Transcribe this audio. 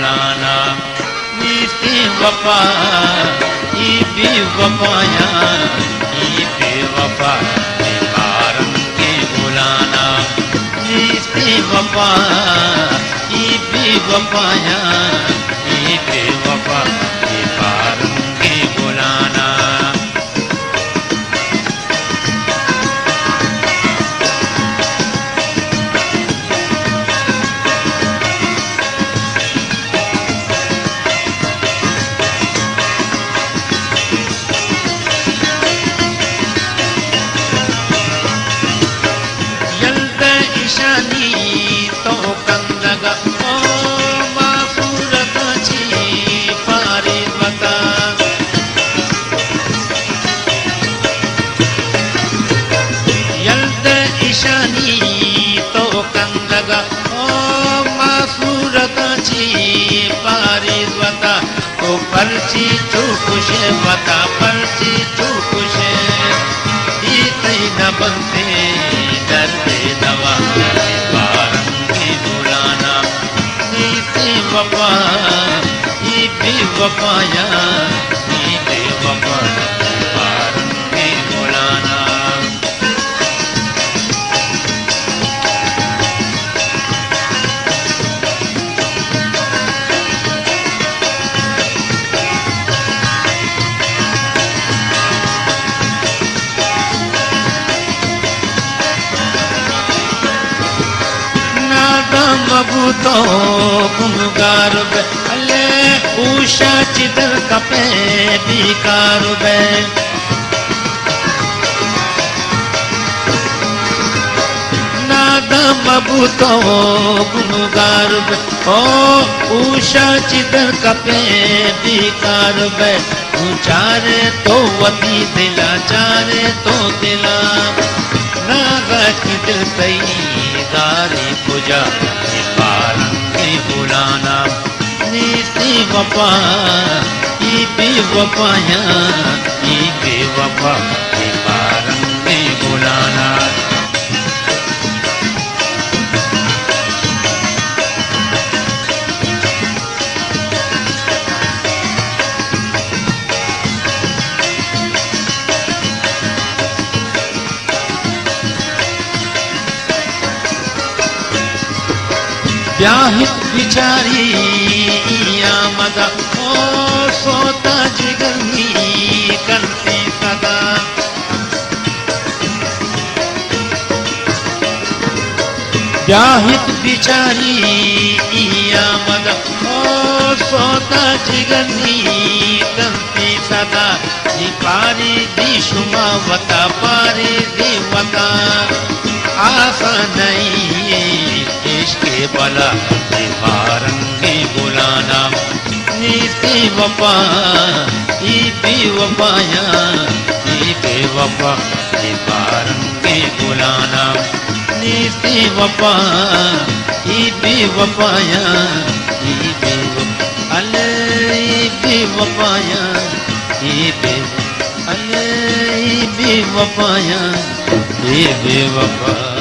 बुलाना। नीति वफा ई बेवफाया, ई बेवफा बेकारम के बुलाना। नीति वफा ई बेवफाया, ई बेवफा बेकारम के बुलाना। तो कंदगा ओ माफूरताची पारिवता। यल्द ईशानी तो कंदगा ओ माफूरताची पारिवता। तो पर्ची चुकुशे वता, पर्ची चुकुशे इतई न बनते दर्दे दवा। वफा ई बेवफाया, ई बेवफा बेकारम के बुलाना। मबूतो गुमगार बे अले उषा चिदर कपे बिकार बे। नादा मबूतो गुमगार बे ओ उषा चिदर कपे बिकार बे। चारे तो वती दिला, चारे तो दिला नागा की दिल तई गारी पूजा बेकारंगे बुलाना। नीति वफा ई बेवफाया, ई बेवफा बेकारंगे बुलाना। ब्याहित बिचारी आमदा ओ सोता जिगरनी करती सदा। ब्याहित बिचारी आमदा ओ सोता जिगरनी करती सदा। नी पारी दी शुमा वता, पारी दी वता आशा नहीं इश्क़े बला बेकारंगे बुलाना। नीति वफा ई बेवफाया, ई बेवफा बेकारंगे बुलाना। नीति वफा ई बेवफाया, ई बेवफा अले ई बेवफाया, ई बेवफा अले ई बेवफाया, ई बेवफा।